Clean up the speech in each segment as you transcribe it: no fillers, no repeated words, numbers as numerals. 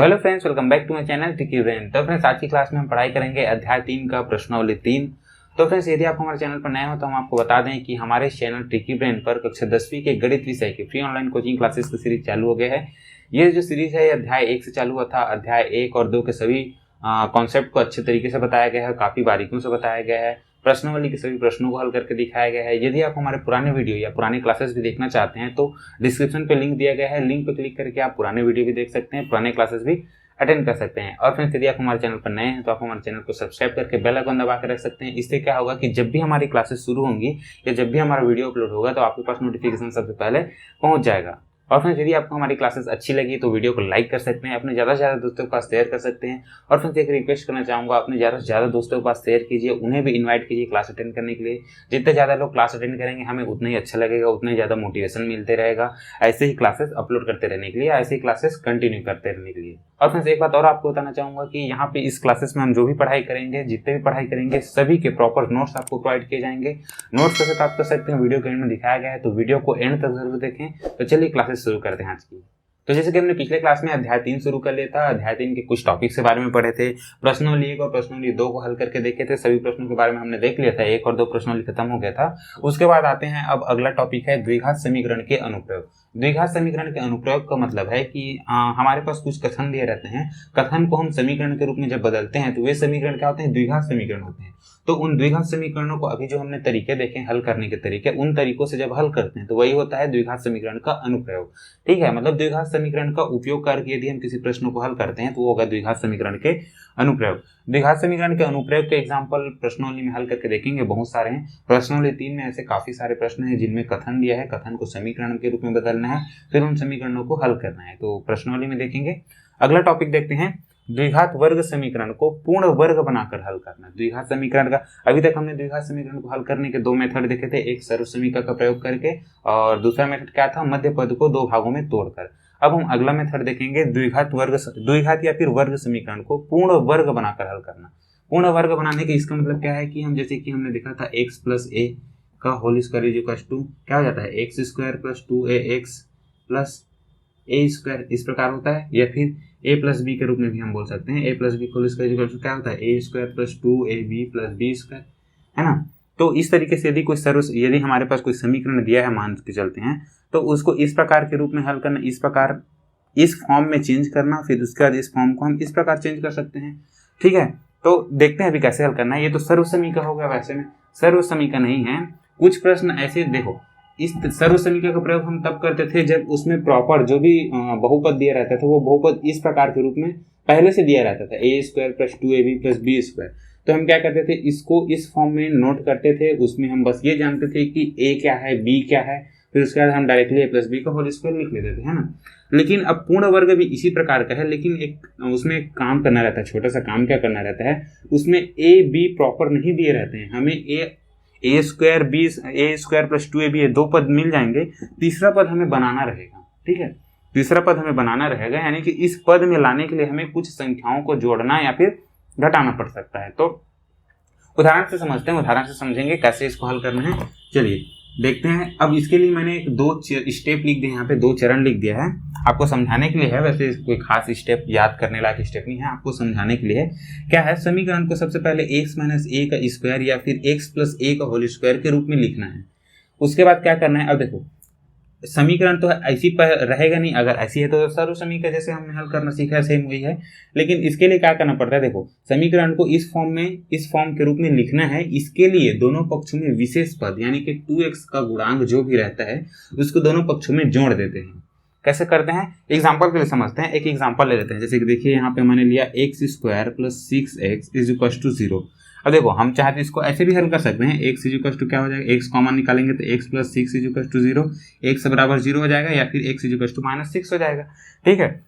Hello friends, welcome back to my channel tricky brain. तो friends, आज की class में हम पढ़ाई करेंगे अध्याय 3 का प्रश्नावली 3। तो फ्रेंड्स, यदि आप हमारे चैनल पर नए हो तो हम आपको बता दें कि हमारे चैनल ट्रिकी ब्रेन पर कक्षा 10वीं के गणित विषय की फ्री ऑनलाइन कोचिंग क्लासेस की सीरीज चालू हो गया है। ये जो सीरीज है अध्याय 1 से चालू हुआ था। अध्याय 1 और 2 के सभी कॉन्सेप्ट को अच्छे तरीके से बताया गया है, काफ़ी बारीकियों से बताया गया है। प्रश्नावली के सभी प्रश्नों को हल करके दिखाया गया है। यदि आप हमारे पुराने वीडियो या पुरानी क्लासेस भी देखना चाहते हैं तो डिस्क्रिप्शन पे लिंक दिया गया है, लिंक पे क्लिक करके आप पुराने वीडियो भी देख सकते हैं, पुराने क्लासेस भी अटेंड कर सकते हैं। और फ्रेंड्स, यदि आप हमारे चैनल पर नए हैं तो आप हमारे चैनल को सब्सक्राइब करके बेल आइकन दबा कर रख सकते हैं। इससे क्या होगा कि जब भी हमारी क्लासेस शुरू होंगी या जब भी हमारा वीडियो अपलोड होगा तो आपके पास नोटिफिकेशन सबसे पहले पहुंच जाएगा। और फ्रेंड्स, यदि आपको हमारी क्लासेस अच्छी लगी तो वीडियो को लाइक कर सकते हैं, अपने ज़्यादा से ज़्यादा दोस्तों के पास शेयर कर सकते हैं। और फ्रेंड्स, एक रिक्वेस्ट करना चाहूँगा, अपने ज़्यादा से ज़्यादा दोस्तों के पास शेयर कीजिए, उन्हें भी इन्वाइट कीजिए क्लास अटेंड करने के लिए। जितने ज़्यादा लोग क्लास अटेंड करेंगे हमें उतना ही अच्छा लगेगा, उतना ही ज़्यादा मोटिवेशन मिलते रहेगा ऐसे ही क्लासेस अपलोड करते रहने के लिए, ऐसे ही क्लासेस कंटिन्यू करते रहने के लिए। और फ्रेंड्स, एक बात और आपको बताना चाहूँगा कि यहाँ पे इस क्लासेस में हम जो भी पढ़ाई करेंगे, जितने भी पढ़ाई करेंगे, सभी के प्रॉपर नोट्स आपको प्रोवाइड किए जाएंगे। नोट्स कैसे प्राप्त कर सकते हैं वीडियो के एंड में दिखाया गया है, तो वीडियो को एंड तक जरूर देखें। तो चलिए क्लासेस शुरू करते हैं आज की। तो जैसे कि हमने पिछले क्लास में अध्याय 3 शुरू कर लिया था, अध्याय 3 के कुछ टॉपिक्स के बारे में पढ़े थे, प्रश्नावली 1 और प्रश्नावली 2 को हल करके देखे थे। सभी प्रश्नों के बारे में हमने देख लिया था, 1 और 2 प्रश्नावली खत्म हो गया था। उसके बाद आते हैं, अब अगला टॉपिक है द्विघात समीकरण के अनुप्रयोग। द्विघात समीकरण के अनुप्रयोग का मतलब है कि हमारे पास कुछ कथन दिए रहते हैं, कथन को हम समीकरण के रूप में जब बदलते हैं तो वे समीकरण क्या होते हैं, द्विघात समीकरण होते हैं। तो उन द्विघात समीकरणों को अभी जो हमने तरीके देखे हल करने के तरीके, उन तरीकों से जब हल करते हैं तो वही होता है द्विघात समीकरण का अनुप्रयोग। ठीक है, मतलब द्विघात समीकरण का उपयोग करके यदि हम किसी प्रश्न को हल करते हैं तो वो होगा द्विघात समीकरण के अनुप्रयोग। द्विघात समीकरण के अनुप्रयोग के एग्जाम्पल प्रश्नावली में हल करके देखेंगे, बहुत सारे हैं। प्रश्नावली 3 में ऐसे काफी सारे प्रश्न हैं जिनमें कथन दिया है, कथन को समीकरण के रूप में बदलना है, फिर उन समीकरणों को हल करना है, तो प्रश्नावली में देखेंगे। अगला टॉपिक देखते हैं, द्विघात वर्ग समीकरण को पूर्ण वर्ग बनाकर हल करना। द्विघात समीकरण का, अभी तक हमने द्विघात समीकरण को हल करने के 2 मेथड देखे थे, एक सर्वसमीकरण का प्रयोग करके और दूसरा मेथड क्या था, मध्य पद को 2 भागों में तोड़कर। अब हम अगला मेथड देखेंगे, द्विघात या फिर वर्ग समीकरण को पूर्ण वर्ग बनाकर हल करना। पूर्ण वर्ग बनाने के इसका मतलब क्या है कि हम, जैसे कि हमने देखा था, x प्लस ए का whole square is equal to क्या हो जाता है, X square plus 2ax plus A square, इस प्रकार होता है। या फिर a प्लस बी के रूप में भी हम बोल सकते हैं, a plus B whole square equal to क्या होता है, A square plus 2ab plus B square, है ना। तो इस तरीके से यदि हमारे पास कोई समीकरण दिया है, मान के चलते हैं, तो उसको इस प्रकार के रूप में हल करना, इस प्रकार इस फॉर्म में चेंज करना, फिर उसके बाद इस फॉर्म को हम इस प्रकार चेंज कर सकते हैं। ठीक है, तो देखते हैं अभी कैसे हल करना है। ये तो सर्वसमीकरण हो गया, वैसे में सर्वसमीकरण नहीं है। कुछ प्रश्न ऐसे देखो, इस सर्वसमीकरण का प्रयोग हम तब करते थे जब उसमें प्रॉपर जो भी बहुपद दिया रहता था वो बहुपद इस प्रकार के रूप में पहले से दिया रहता था, A square plus 2ab plus B square. तो हम क्या करते थे, इसको इस फॉर्म में नोट करते थे, उसमें हम बस ये जानते थे कि a क्या है, b क्या है, फिर उसके बाद हम डायरेक्टली a प्लस बी का होल स्क्वायर लिख लेते थे, है ना। लेकिन अब पूर्ण वर्ग भी इसी प्रकार का है, लेकिन एक उसमें एक काम करना रहता है, छोटा सा काम क्या करना रहता है, उसमें a b प्रॉपर नहीं दिए रहते हैं, हमें ए स्क्वायर प्लस 2ab ये 2 पद मिल जाएंगे, तीसरा पद हमें बनाना रहेगा। ठीक है, तीसरा पद हमें बनाना रहेगा, यानी कि इस पद में लाने के लिए हमें कुछ संख्याओं को जोड़ना या फिर घटाना पड़ सकता है। तो उदाहरण से समझते हैं, उदाहरण से समझेंगे कैसे इसको हल करना है। चलिए देखते हैं। अब इसके लिए मैंने 2 स्टेप लिख दिए, यहाँ पे 2 चरण लिख दिया है, आपको समझाने के लिए है। वैसे कोई खास स्टेप याद करने लायक स्टेप नहीं है, आपको समझाने के लिए है। क्या है, समीकरण को सबसे पहले x माइनस ए का स्क्वायर या फिर x प्लस ए का होल स्क्वायर के रूप में लिखना है। उसके बाद क्या करना है, अब देखो समीकरण तो ऐसी रहेगा नहीं, अगर ऐसी है तो सर्व समीकरण जैसे हमने हल करना सीखा है सेम वही है, लेकिन इसके लिए क्या करना पड़ता है, देखो समीकरण को इस फॉर्म के रूप में लिखना है। इसके लिए दोनों पक्षों में विशेष पद यानी कि 2x का गुणांक जो भी रहता है उसको दोनों पक्षों में जोड़ देते हैं। कैसे करते हैं, एग्जाम्पल के लिए समझते हैं। एक एग्जाम्पल ले लेते हैं, जैसे कि देखिए यहाँ पे मैंने लिया x square plus 6x is equal to 0। अब देखो हम चाहते इसको ऐसे भी हल कर सकते हैं, x इज इक्वल टू क्या हो जाएगा, x कॉमन निकालेंगे तो x plus 6 is equal to 0, x बराबर 0 हो जाएगा, या फिर x इज इक्वल टू -6 हो जाएगा। ठीक है,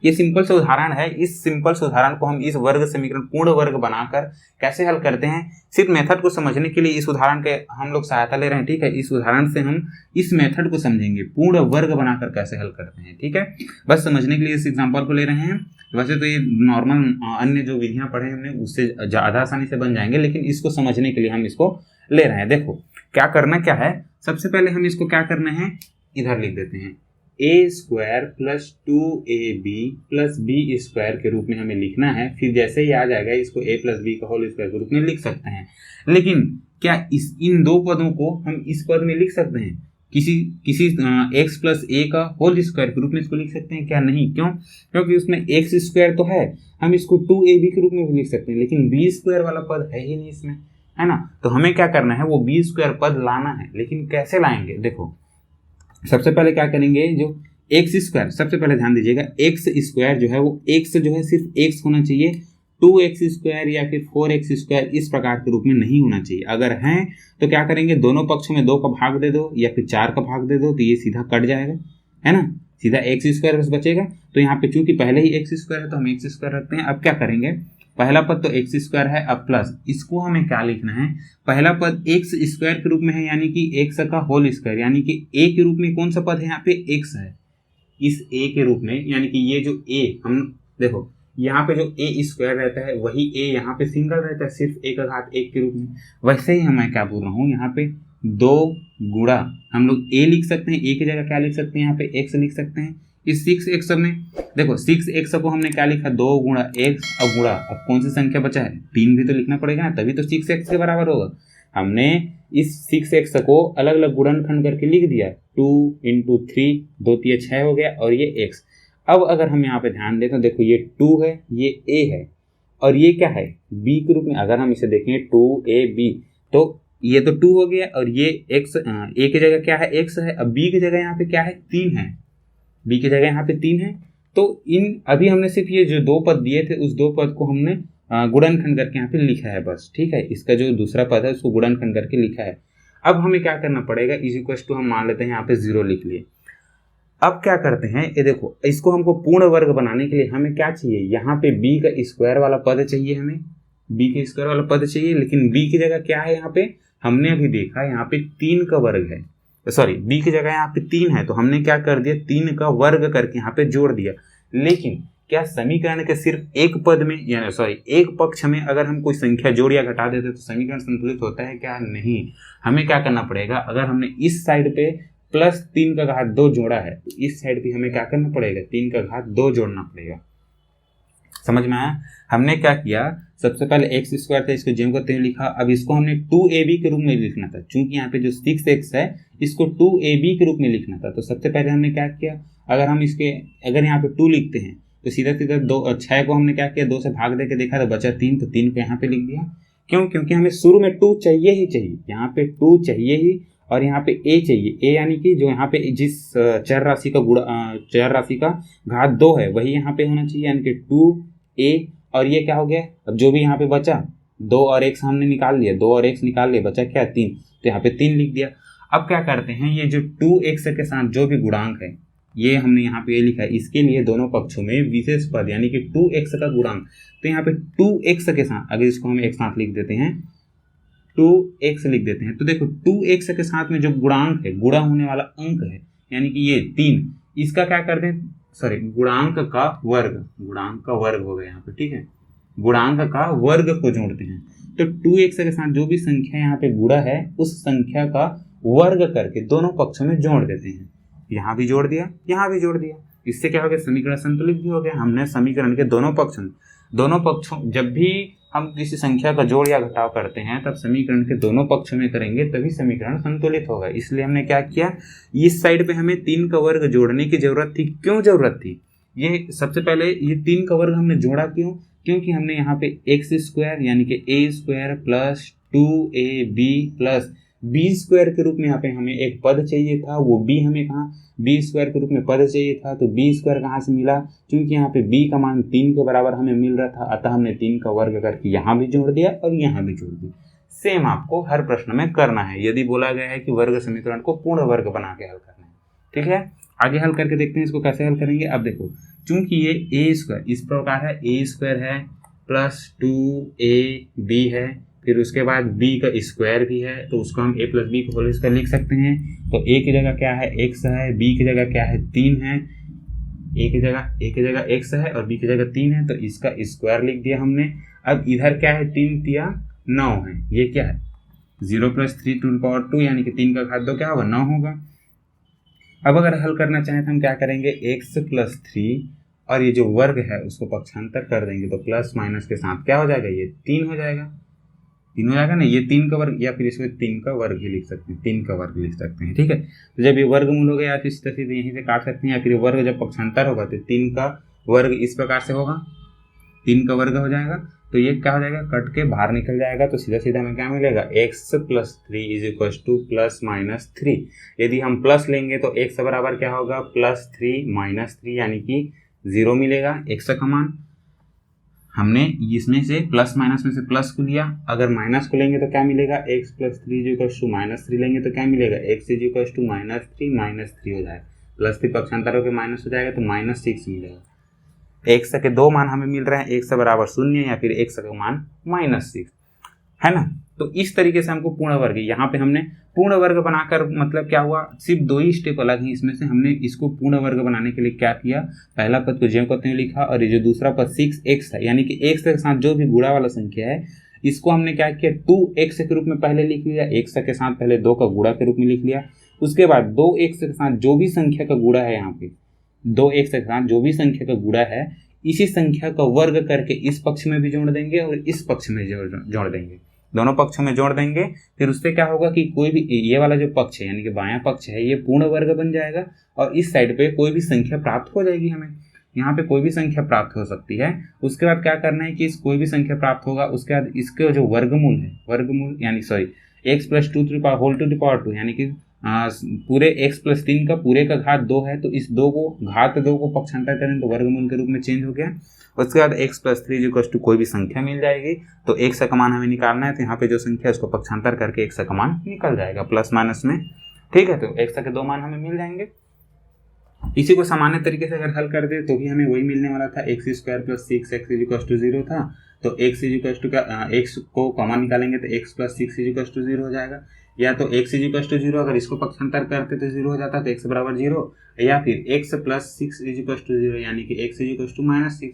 ये सिंपल से उदाहरण है। इस सिंपल से उदाहरण को हम इस वर्ग समीकरण पूर्ण वर्ग बनाकर कैसे हल करते हैं, सिर्फ मेथड को समझने के लिए इस उदाहरण के हम लोग सहायता ले रहे हैं। ठीक है, इस उदाहरण से हम इस मेथड को समझेंगे, पूर्ण वर्ग बनाकर कैसे हल करते हैं। ठीक है, बस समझने के लिए इस एग्जाम्पल को ले रहे हैं। वैसे तो ये नॉर्मल अन्य जो विधियां पढ़े हमने उससे ज़्यादा आसानी से बन जाएंगे, लेकिन इसको समझने के लिए हम इसको ले रहे हैं। देखो क्या करना क्या है, सबसे पहले हम इसको क्या करना है, इधर लिख देते हैं, A square plus 2ab plus B square के रूप में हमें लिखना है। फिर जैसे ही आ जाएगा इसको a प्लस बी का होल स्क्वायर के रूप में लिख सकते हैं। लेकिन क्या इन दो पदों को हम इस पद में लिख सकते हैं? किसी एक्स प्लस ए का होल स्क्वायर के रूप में इसको लिख सकते हैं क्या? नहीं। क्यों? क्योंकि उसमें एक्स स्क्वायर तो है, हम इसको 2ab के रूप में भी लिख सकते हैं, लेकिन बी स्क्वायर वाला पद है ही नहीं इसमें, है ना। तो हमें क्या करना है, वो बी स्क्वायर पद लाना है। लेकिन कैसे लाएंगे? देखो, सबसे पहले क्या करेंगे, जो एक्स स्क्वायर, सबसे पहले ध्यान दीजिएगा, एक्स स्क्वायर जो है वो एक्स जो है सिर्फ एक्स होना चाहिए, 2x स्क्वायर या फिर 4x स्क्वायर इस प्रकार के रूप में नहीं होना चाहिए। अगर हैं तो क्या करेंगे, दोनों पक्षों में 2 का भाग दे दो या फिर 4 का भाग दे दो, तो ये सीधा कट जाएगा, है ना, सीधा एक्स स्क्वायर बस बचेगा। तो यहाँ पे चूंकि पहले ही एक्स स्क्वायर है तो हम एक्स स्क्वायर रखते हैं। अब क्या करेंगे, पहला पद तो एक्स स्क्वायर है, अब प्लस इसको हमें क्या लिखना है, पहला पद एक्स स्क्वायर के रूप में है, यानी कि एक्स का होल स्क्वायर, यानी कि ए के रूप में कौन सा पद है यहाँ पे, एक्स है। इस ए के रूप में, यानी कि ये जो ए, हम देखो यहाँ पे जो ए स्क्वायर रहता है वही ए यहाँ पे सिंगल रहता है, सिर्फ ए का घात 1 के रूप में। वैसे ही मैं क्या बोल रहा हूँ, यहाँ पे 2 गुणा हम लोग ए लिख सकते हैं, ए की जगह क्या लिख सकते हैं, यहाँ पे एक्स लिख सकते हैं। इस 6x में देखो 6x को हमने क्या लिखा, 2 गुणा एक्स, अब गुणा, अब कौन सी संख्या बचा है, 3 भी तो लिखना पड़ेगा ना, तभी तो 6x के बराबर होगा। हमने इस 6x को अलग अलग गुणनखंड करके लिख दिया, 2 × 3, 2 × 6 हो गया, और ये x। अब अगर हम यहाँ पे ध्यान दें तो देखो ये 2 है, ये a है, और ये क्या है, b के रूप में। अगर हम इसे देखें 2ab, तो ये तो 2 हो गया, और ये x, a की जगह क्या है, x है, अब b की जगह यहाँ पे क्या है, 3 है, b की जगह यहाँ पे 3 है। तो इन अभी हमने सिर्फ ये जो 2 पद दिए थे उस 2 पद को हमने गुणनखंड करके यहाँ पे लिखा है बस, ठीक है। इसका जो दूसरा पद है उसको गुणनखंड करके लिखा है। अब हमें क्या करना पड़ेगा, इज इक्वल टू हम मान लेते हैं यहाँ पे 0 लिख लिए। अब क्या करते हैं, ये देखो, इसको हमको पूर्ण वर्ग बनाने के लिए हमें क्या चाहिए, यहाँ पे b का स्क्वायर वाला पद चाहिए, हमें b के स्क्वायर वाला पद चाहिए। लेकिन b की जगह क्या है, यहाँ पे हमने अभी देखा यहाँ पे 3 का वर्ग है, सॉरी b की जगह यहाँ पे 3 है, तो हमने क्या कर दिया, 3 का वर्ग करके यहाँ पे जोड़ दिया। लेकिन क्या समीकरण के सिर्फ एक पद में, या सॉरी एक पक्ष में अगर हम कोई संख्या जोड़ या घटा देते तो समीकरण संतुलित होता है क्या? नहीं। हमें क्या करना पड़ेगा, अगर हमने इस साइड पे प्लस 3 का घात 2 जोड़ा है तो इस साइड पे हमें क्या करना पड़ेगा, 3 का घात 2 जोड़ना पड़ेगा। समझ में आया? हमने क्या किया, सबसे पहले एक्स स्क्वायर था, इसको ज्यों का त्यों लिखा। अब इसको हमने 2ab के रूप में लिखना था, चूंकि यहाँ पे जो 6x है इसको 2ab के रूप में लिखना था। तो सबसे पहले हमने क्या किया, अगर यहाँ पे 2 लिखते हैं तो सीधा सीधा 6 को हमने क्या किया, 2 से भाग दे के देखा तो बचा 3, तो 3 को यहाँ पे लिख दिया। क्यों? क्योंकि हमें शुरू में 2 चाहिए ही चाहिए, यहाँ पे 2 चाहिए ही, और यहाँ पे a चाहिए। a यानी कि जो यहाँ पे जिस चर राशि का घात 2 है वही यहाँ पे होना चाहिए, यानी कि 2a। और ये क्या हो गया, अब जो भी यहाँ पे बचा 2 और x हमने निकाल लिया, 2 और x निकाल लिया, बचा क्या, 3, तो यहाँ पे 3 लिख दिया। अब क्या करते हैं, ये जो 2x के साथ जो भी गुणांक है ये हमने यहाँ पे लिखा है, इसके लिए दोनों पक्षों में विशेष पद यानी कि 2x का गुणांक। तो यहाँ पे 2x के साथ अगर इसको हम एक साथ लिख देते हैं, 2x लिख देते हैं, तो देखो 2x के साथ में जो गुणांक है, गुणा होने वाला अंक है, यानी कि ये 3, इसका क्या कर दें, सॉरी गुणांक का वर्ग हो गया यहाँ पे, ठीक है, गुणांक का वर्ग को जोड़ते हैं। तो 2x के साथ जो भी संख्या यहाँ पे गुणा है उस संख्या का वर्ग करके दोनों पक्षों में जोड़ देते हैं। यहाँ भी जोड़ दिया, यहाँ भी जोड़ दिया, इससे क्या हो गया, समीकरण संतुलित भी हो गया। हमने समीकरण के दोनों पक्षों जब भी हम किसी संख्या का जोड़ या घटाव करते हैं तब समीकरण के दोनों पक्षों में करेंगे तभी समीकरण संतुलित होगा। इसलिए हमने क्या किया, इस साइड पे हमें 3 का वर्ग जोड़ने की जरूरत थी। क्यों जरूरत थी, ये सबसे पहले ये 3 का वर्ग हमने जोड़ा क्यों, क्योंकि हमने यहाँ पे एक्स स्क्वायर यानी कि a square plus 2ab plus b square के रूप में यहाँ पे हमें एक पद चाहिए था, वो b हमें कहाँ, b स्क्वायर के रूप में पद चाहिए था। तो b स्क्वायर कहाँ से मिला, क्योंकि यहाँ पे b का मान 3 के बराबर हमें मिल रहा था, अतः हमने 3 का वर्ग करके यहाँ भी जोड़ दिया और यहाँ भी जोड़ दिया। सेम आपको हर प्रश्न में करना है, यदि बोला गया है कि वर्ग समीकरण को पूर्ण वर्ग बना के हल करना है, ठीक है। आगे हल करके देखते हैं इसको कैसे हल करेंगे। अब देखो, चूंकि ये a स्क्वायर इस प्रकार है, a स्क्वायर है प्लस 2ab है, फिर उसके बाद b का स्क्वायर भी है, तो उसको हम a प्लस बी को होल स्क्वायर लिख सकते हैं। तो a की जगह क्या है, x है, b की जगह क्या है, 3 है, a की जगह x है और b की जगह 3 है, तो इसका स्क्वायर लिख दिया हमने। अब इधर क्या है, 3 तिया 9 है, ये क्या है 0 + 3 टू द पावर 2 यानी कि 3 का घात 2 क्या होगा, 9 होगा। अब अगर हल करना चाहें तो हम क्या करेंगे, x प्लस 3 और ये जो वर्ग है उसको पक्षांतर कर देंगे तो प्लस माइनस के साथ क्या हो जाएगा, ये 3 हो जाएगा, 3 हो जाएगा ना, ये 3 का वर्ग, या फिर इसको 3 का वर्ग ही लिख सकते हैं, 3 का वर्ग लिख सकते हैं। ठीक है, तो जब ये वर्गमूल हो गया तो इस तरह से यहीं से काट सकते हैं, या फिर वर्ग जब पक्षांतर होगा तो 3 का वर्ग इस प्रकार से होगा, 3 का वर्ग हो जाएगा, तो ये क्या हो जाएगा, कट के बाहर निकल जाएगा, तो सीधा सीधा हमें क्या मिलेगा, x plus 3 is equal two plus minus 3। यदि हम प्लस लेंगे तो x बराबर क्या होगा, प्लस 3 माइनस 3 यानी कि 0 मिलेगा x का मान। हमने इसमें से प्लस माइनस में से प्लस को लिया, अगर माइनस को लेंगे तो क्या मिलेगा, x plus 3 is equal to minus 3 लेंगे तो क्या मिलेगा, x is equal to minus 3 हो जाएगा, प्लस 3 पक्षांतर होकर माइनस हो जाएगा तो माइनस 6 मिलेगा। x के दो मान हमें मिल रहे हैं, x बराबर 0 या फिर x का मान -6 है ना। तो इस तरीके से हमको पूर्ण वर्ग, यहाँ पे हमने पूर्ण वर्ग बनाकर मतलब क्या हुआ, सिर्फ 2 ही स्टेप अलग हैं इसमें से, हमने इसको पूर्ण वर्ग बनाने के लिए क्या किया, पहला पद को ज्यों को त्यों लिखा, और ये जो दूसरा पद 6x है यानी कि x के साथ जो भी गुणा वाला संख्या है इसको हमने क्या किया, 2x के रूप में पहले लिख लिया, x के साथ पहले 2 का गुणा के रूप में लिख लिया, उसके बाद 2x के साथ जो भी संख्या का गुणा है, यहाँ पे 2x के साथ जो भी संख्या का गुणा है इसी संख्या का वर्ग करके इस पक्ष में भी जोड़ देंगे और इस पक्ष में जोड़ देंगे, दोनों पक्षों में जोड़ देंगे। फिर उससे क्या होगा कि कोई भी ये वाला जो पक्ष है यानी कि बायां पक्ष है ये पूर्ण वर्ग बन जाएगा, और इस साइड पे कोई भी संख्या प्राप्त हो जाएगी, हमें यहाँ पे कोई भी संख्या प्राप्त हो सकती है। उसके बाद क्या करना है कि इस कोई भी संख्या प्राप्त होगा, उसके बाद इसके जो वर्गमूल है, वर्गमूल यानी x plus 2 whole to the power 2 यानी कि पूरे x प्लस 3 का पूरे का घात 2 है, तो इस 2 को घात 2 को पक्षांतर करें तो वर्गमूल के रूप में चेंज हो गया। उसके बाद x प्लस 3 इक्वल टू कोई भी संख्या मिल जाएगी, तो x का मान हमें निकालना है, तो यहाँ पे जो संख्या है उसको पक्षांतर करके x का मान निकल जाएगा प्लस माइनस में। ठीक है, तो x के दो मान हमें मिल जाएंगे। इसी को सामान्य तरीके से अगर हल कर दे तो भी हमें वही मिलने वाला था, x square plus 6x is equal to 0 था, तो x is equal to x को कॉमन निकालेंगे तो x plus 6 is equal to 0 हो जाएगा, या तो x इज इक्वल टू 0 अगर इसको पक्षांतर करते तो 0 हो जाता, तो x बराबर 0, या फिर x plus 6 is equal to 0 यानी कि x is equal to minus 6,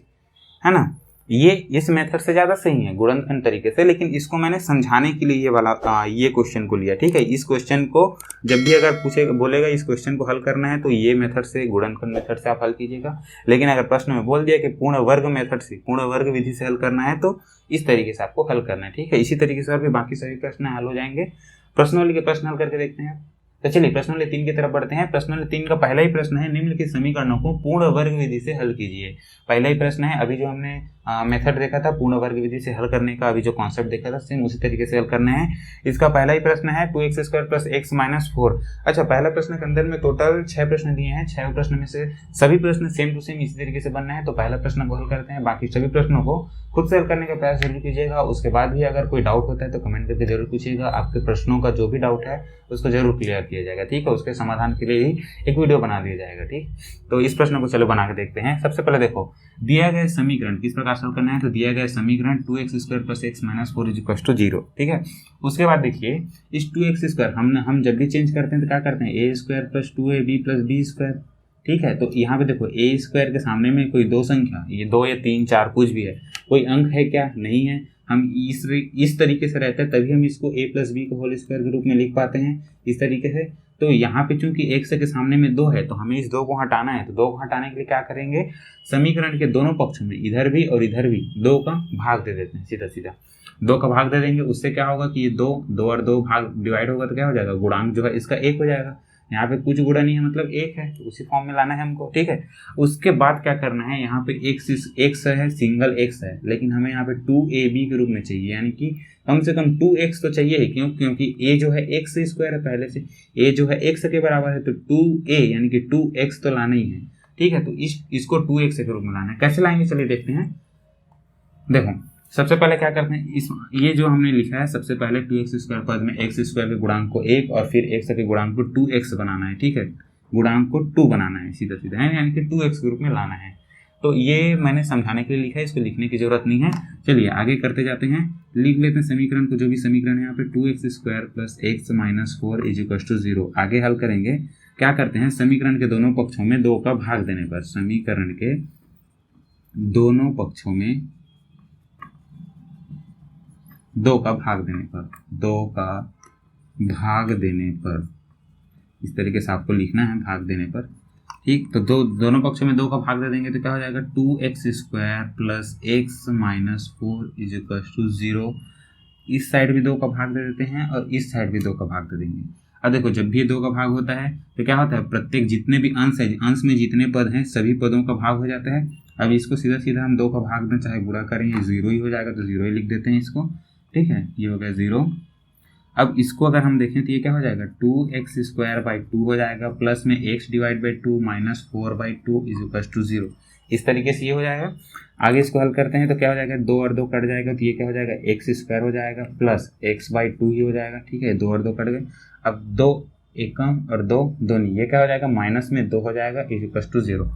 है ना। ये इस मेथड से ज़्यादा सही है गुणनखंड तरीके से, लेकिन इसको मैंने समझाने के लिए ये वाला ये क्वेश्चन को लिया। ठीक है, इस क्वेश्चन को जब भी अगर पूछेगा बोलेगा इस क्वेश्चन को हल करना है तो ये मेथड से, गुणनखंड मेथड से आप हल कीजिएगा, लेकिन अगर प्रश्न में बोल दिया कि पूर्ण वर्ग मेथड से, पूर्ण वर्ग विधि से हल करना है तो इस तरीके से आपको हल करना है। ठीक है, इसी तरीके से और भी बाकी सभी प्रश्न हल हो जाएंगे। प्रश्नावली के प्रश्न हल करके देखते हैं। तो चलिए प्रश्नावली 3 की तरफ बढ़ते हैं। प्रश्नावली 3 का पहला ही प्रश्न है, निम्नलिखित समीकरणों को पूर्ण वर्ग विधि से हल कीजिए। पहला ही प्रश्न है, अभी जो हमने मेथड देखा था पूर्ण वर्ग विधि से हल करने का, अभी जो कॉन्सेप्ट देखा था सेम उसी तरीके से हल करना है। इसका पहला ही प्रश्न है 2x square plus x minus 4। अच्छा, पहला प्रश्न के अंदर में टोटल 6 प्रश्न दिए हैं, 6 प्रश्न में से सभी प्रश्न सेम टू सेम इसी तरीके से बनना है, तो पहला प्रश्न को हल करते हैं। बाकी सभी प्रश्नों को खुद से हल करने का प्रयास जरूर कीजिएगा। उसके बाद भी अगर कोई डाउट होता है तो कमेंट करके जरूर पूछिएगा, आपके प्रश्नों का जो भी डाउट है उसको जरूर क्लियर किया जाएगा। ठीक है, उसके समाधान के लिए ही एक वीडियो बना दिया जाएगा। ठीक, तो इस प्रश्न को चलो बना के देखते हैं। सबसे पहले देखो, दिया गया समीकरण किस प्रकार से हल करना है, तो दिया गया समीकरण 2x square plus x minus 4 is equal to 0। ठीक है, उसके बाद देखिए इस 2x स्क्वायर हम जब भी चेंज करते हैं तो क्या करते हैं, a square plus 2ab plus b square. ठीक है, तो यहाँ पे देखो a स्क्वायर के सामने में कोई दो संख्या, ये 2 या 3 4 कुछ भी है, कोई अंक है क्या, नहीं है। हम इस तरीके से रहते हैं तभी हम इसको a प्लस बी को होल स्क्वायर के रूप में लिख पाते हैं इस तरीके से। तो यहाँ पे चूंकि x के सामने में 2 है तो हमें इस 2 को हटाना है, तो 2 को हटाने के लिए क्या करेंगे, समीकरण के दोनों पक्षों में इधर भी और इधर भी 2 का भाग दे देते हैं, सीधा सीधा 2 का भाग दे देंगे। उससे क्या होगा कि ये 2 और 2 भाग डिवाइड होगा तो क्या हो जाएगा, गुणांक जो है इसका 1 हो जाएगा। यहाँ पे कुछ गुणा नहीं है मतलब 1 है, तो उसी फॉर्म में लाना है हमको। ठीक है, उसके बाद क्या करना है, यहाँ पे x है, सिंगल x है, लेकिन हमें यहाँ पे 2ab के रूप में चाहिए, यानी कि कम से कम 2x तो चाहिए ही। क्यों, क्योंकि a जो है x स्क्वायर है, पहले से a जो है x के बराबर है, तो 2a यानी कि 2x तो लाना ही है। ठीक है, तो इसको 2x के रूप में लाना है। कैसे लाएंगे चलिए देखते हैं। देखो सबसे पहले क्या करते हैं, ये जो हमने लिखा है सबसे पहले 2x स्क्वायर पद में x स्क्वायर के गुणांक को 1 और फिर x के गुणांक को 2x बनाना है। ठीक है, गुणांक को 2 बनाना है सीधा सीधा, है यानी कि 2x के रूप में लाना है। तो ये मैंने समझाने के लिए लिखा है, इसको लिखने की जरूरत नहीं है। चलिए आगे करते जाते हैं, लिख लेते हैं समीकरण को, जो भी समीकरण है यहाँ पे 2x square plus x minus 4 is equal to 0। आगे हल करेंगे, क्या करते हैं, समीकरण के दोनों पक्षों में 2 का भाग देने पर, समीकरण के दोनों पक्षों में 2 का भाग देने पर, 2 का भाग देने पर इस तरीके से आपको लिखना है भाग देने पर। ठीक, तो दोनों पक्षों में 2 का भाग दे देंगे तो क्या हो जाएगा 2x² plus x minus 4 is equal to 0। इस साइड भी 2 का भाग दे देते हैं और इस साइड भी 2 का भाग दे देंगे। अब देखो जब भी 2 का भाग होता है तो क्या होता है, प्रत्येक जितने भी अंश है, अंश में जितने पद हैं सभी पदों का भाग हो जाता है। अब इसको सीधा सीधा हम 2 का भाग दें चाहे गुणा करें, ये 0 ही हो जाएगा तो 0 ही लिख देते हैं इसको। ठीक है, ये हो गया 0। अब इसको अगर हम देखें तो ये क्या हो जाएगा 2x² 2 हो जाएगा, प्लस में x/2 minus 4/2 is equal to 0। इस तरीके से ये हो जाएगा। आगे इसको हल करते हैं तो क्या हो जाएगा 2 और 2 कट जाएगा तो ये क्या हो जाएगा x² हो जाएगा प्लस x/2 ही हो जाएगा। ठीक है, 2 और 2 कट गए। अब 2 एकम और 2 दूनी, ये क्या हो जाएगा माइनस में 2 हो जाएगा इज इक्वल टू 0।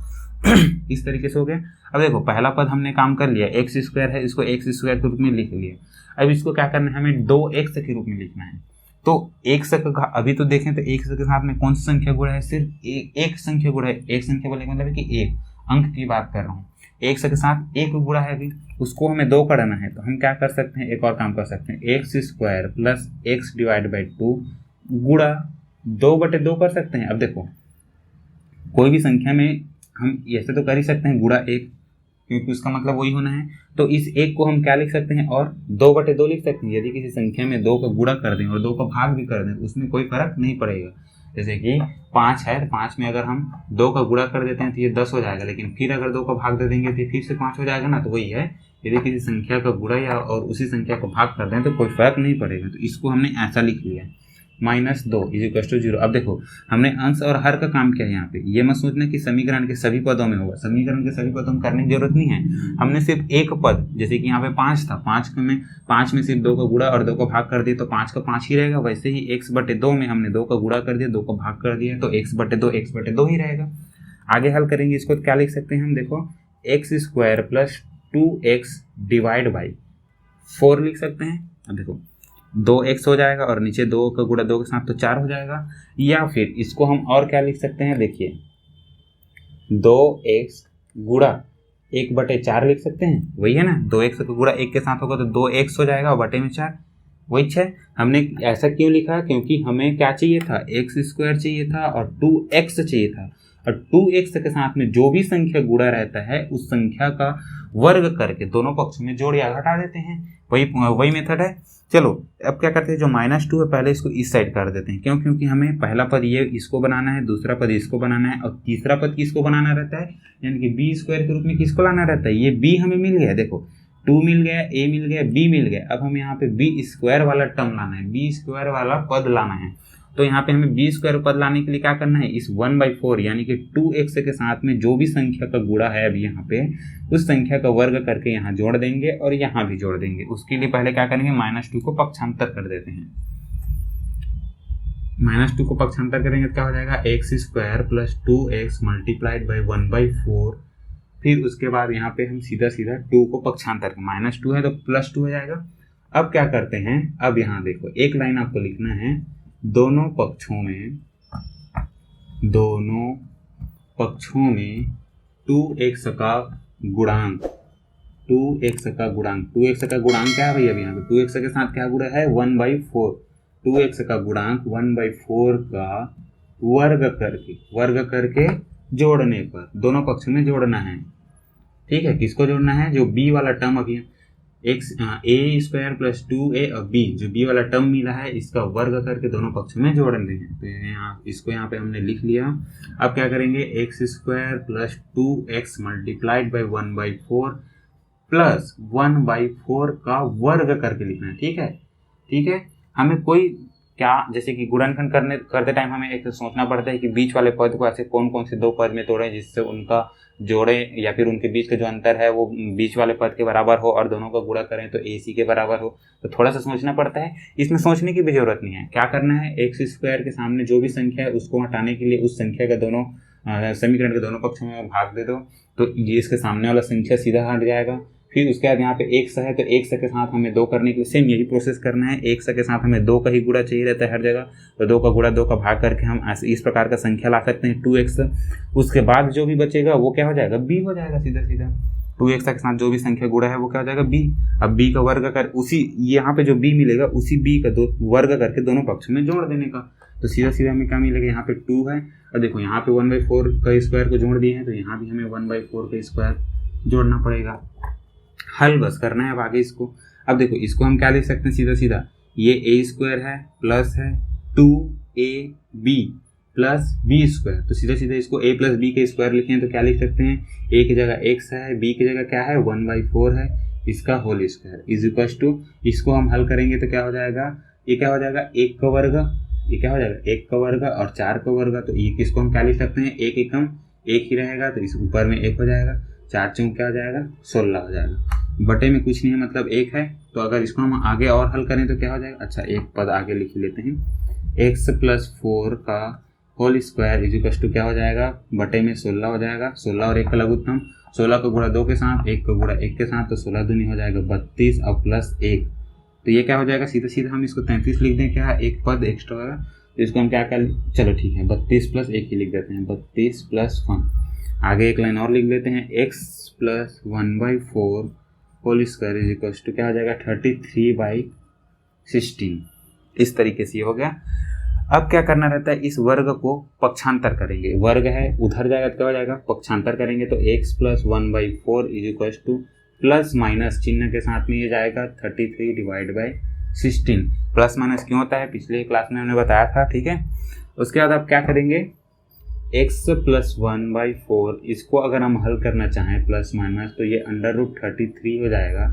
इस तरीके से हो गया। अब देखो पहला पद हमने काम कर लिया, x² है, इसको x² के रूप में लिख लिया। अब इसको क्या करना है, हमें 2x के रूप में लिखना है। तो x का अभी तो देखें तो x के साथ में कौन सी संख्या गुणा है, सिर्फ एक संख्या गुणा है। एक संख्या बोले मतलब है कि एक अंक की बात कर रहा हूँ, x के साथ एक गुणा है, अभी उसको हमें 2 करना है। तो हम क्या कर सकते हैं, एक और काम कर सकते हैं, x² प्लस x/2 गुणा 2/2 कर सकते हैं। अब देखो कोई भी संख्या में हम ऐसे तो कर ही सकते हैं गुणा 1, क्योंकि उसका मतलब वही होना है। तो इस 1 को हम क्या लिख सकते हैं, और 2/2 लिख सकते हैं। यदि किसी संख्या में 2 का गुणा कर दें और 2 का भाग भी कर दें तो उसमें कोई फर्क नहीं पड़ेगा। जैसे कि 5 है तो 5 में अगर हम 2 का गुणा कर देते हैं तो ये 10 हो जाएगा, लेकिन फिर अगर 2 का भाग दे देंगे तो फिर से 5 हो जाएगा ना। तो वही है, यदि किसी संख्या का गुणा या और उसी संख्या को भाग कर दें तो कोई फर्क नहीं पड़ेगा। तो इसको हमने ऐसा लिख लिया, -2 इज इक्वल टू 0। अब देखो हमने अंश और हर का काम किया है यहाँ पे। ये मत सोचना कि समीकरण के सभी पदों में होगा, समीकरण के सभी पदों में करने की जरूरत नहीं है। हमने सिर्फ एक पद, जैसे कि यहाँ पे 5 था, 5 में सिर्फ 2 का गुणा और 2 का भाग कर दिया तो 5 का 5 ही रहेगा। वैसे ही x/2 में हमने 2 का गुणा कर दिया, 2 का भाग कर दिया तो x/2 ही रहेगा। आगे हल करेंगे इसको तो क्या लिख सकते हैं हम, देखो x² प्लस 2x/ 4 लिख सकते हैं। अब देखो 2x हो जाएगा और नीचे 2 का गुणा 2 के साथ तो 4 हो जाएगा। या फिर इसको हम और क्या लिख सकते हैं, देखिए 2x गुणा 1/4 लिख सकते हैं, वही है ना। 2x का गुणा 1 के साथ होगा तो 2x हो जाएगा और बटे में 4, वही 6। हमने ऐसा क्यों लिखा, क्योंकि हमें क्या चाहिए था, x² चाहिए था और 2x चाहिए था। और 2x के साथ में जो भी संख्या गुणा रहता है उस संख्या का वर्ग करके दोनों पक्ष में जोड़ या घटा देते हैं, वही मेथड है। चलो अब क्या करते हैं, जो -2 है पहले इसको इस साइड कर देते हैं। क्यों, क्योंकि हमें पहला पद ये इसको बनाना है, दूसरा पद इसको बनाना है और तीसरा पद किसको बनाना रहता है, यानी कि b² के रूप में किसको लाना रहता है। ये b हमें मिल गया, देखो 2 मिल गया, a मिल गया, b मिल गया। अब हमें यहाँ पे b² वाला टर्म लाना है, b² वाला पद लाना है। तो यहाँ पे हमें b² पद लाने के लिए क्या करना है, इस 1/4 यानी कि 2x के साथ में जो भी संख्या का गुणा है अभी यहाँ पे, उस संख्या का वर्ग करके यहाँ जोड़ देंगे और यहाँ भी जोड़ देंगे। उसके लिए पहले क्या करेंगे, -2 को पक्षांतर कर देते हैं। -2 को पक्षांतर करेंगे तो क्या हो जाएगा, x² plus 2x multiplied by 1/4। फिर उसके बाद यहाँ पे हम सीधा 2 को पक्षांतर, -2 है तो +2 हो जाएगा। अब क्या करते हैं, अब यहाँ देखो एक लाइन आपको लिखना है, दोनों पक्षों में 2x का गुणांक, 2x का गुणांक क्या है भाई, अभी यहाँ पे 2x के साथ क्या गुणा है 1/4, 2x का गुणांक 1/4 का वर्ग करके जोड़ने पर दोनों पक्षों में जोड़ना है। ठीक है, किसको जोड़ना है, जो b वाला टर्म अभी a² प्लस 2a और b, जो b वाला टर्म मिला है इसका वर्ग करके दोनों पक्षों में जोड़ देंगे। तो इसको यहाँ पे हमने लिख लिया। अब क्या करेंगे, x² plus 2x multiplied by 1/4 plus 1/4 का वर्ग करके लिखना है। ठीक है, हमें कोई क्या, जैसे कि गुणनखंड करते टाइम हमें एक सोचना पड़ता है कि बीच वाले पद को ऐसे कौन कौन से 2 पद में तोड़ें जिससे उनका जोड़े या फिर उनके बीच का जो अंतर है वो बीच वाले पद के बराबर हो और दोनों का गुणा करें तो AC के बराबर हो। तो थोड़ा सा सोचना पड़ता है, इसमें सोचने की भी जरूरत नहीं है। क्या करना है, x² के सामने जो भी संख्या है उसको हटाने के लिए उस संख्या का दोनों समीकरण के दोनों पक्षों में भाग दे दो तो ये इसके सामने वाला संख्या सीधा हट जाएगा। फिर उसके बाद यहाँ पे x है तो x के साथ हमें 2 करने के लिए सेम यही प्रोसेस करना है। x के साथ हमें 2 का ही गुणा चाहिए रहता है हर जगह, तो 2 का गुणा 2 का भाग करके हम इस प्रकार का संख्या ला सकते हैं 2x। उसके बाद जो भी बचेगा वो क्या हो जाएगा, b हो जाएगा सीधा। 2x के साथ जो भी संख्या गुणा है वो क्या हो जाएगा, b। अब b का वर्ग कर उसी यहाँ पे जो b मिलेगा उसी b का वर्ग करके दोनों पक्ष में जोड़ देने का। तो सीधा सीधा हमें क्या मिलेगा, यहाँ पे 2 है और देखो यहाँ पे 1/4 का स्क्वायर को जोड़ दिए हैं तो यहाँ भी हमें 1/4 का स्क्वायर जोड़ना पड़ेगा। हल बस करना है अब आगे इसको। अब देखो इसको हम क्या लिख सकते हैं सीधा सीधा, ये a स्क्वायर है प्लस है 2ab प्लस b स्क्वायर, तो सीधा सीधा इसको a प्लस b के स्क्वायर लिखें तो क्या लिख सकते हैं, a की जगह x है, b की जगह क्या है 1/4 है, इसका whole square is equal to, इसको हम हल करेंगे तो क्या हो जाएगा, ये क्या हो जाएगा 1 का वर्ग, ये क्या हो जाएगा 1 का वर्ग और 4 का वर्ग, तो ये किसको हम क्या लिख सकते हैं, 1 एकम 1 ही रहेगा तो इस ऊपर में 1 हो जाएगा, 4 चौक क्या हो जाएगा 16 हो जाएगा, बटे में कुछ नहीं है मतलब 1 है। तो अगर इसको हम आगे और हल करें तो क्या हो जाएगा, अच्छा एक पद आगे लिख लेते हैं, x + 4 का whole square is equal to क्या हो जाएगा, बटे में 16 हो जाएगा, 16 और 1 का लघुत्तम, 16 को गुणा 2 के साथ, 1 को गुणा 1 के साथ, तो 16 दूनी हो जाएगा 32 और प्लस 1, तो ये क्या हो जाएगा सीधा सीधा हम इसको 33 लिख दें, क्या है एक पद एक्स्ट्रा होगा तो इसको हम क्या कर, चलो ठीक है 32 + 1 ही लिख देते हैं, 32 + 1, आगे एक लाइन और लिख लेते हैं, x + 1/4 whole square is equal to क्या हो जाएगा 33/16। इस तरीके से ये हो गया। अब क्या करना रहता है, इस वर्ग को पक्षांतर करेंगे, वर्ग है उधर जाएगा तो क्या हो जाएगा, पक्षांतर करेंगे तो x + 1/4 is equal two plus minus चिन्ह के साथ में ये जाएगा 33/16। प्लस माइनस क्यों होता है, पिछले क्लास में हमने बताया था, ठीक है। उसके बाद आप क्या करेंगे, x + 1/4 इसको अगर हम हल करना चाहें प्लस माइनस तो ये √33 हो जाएगा,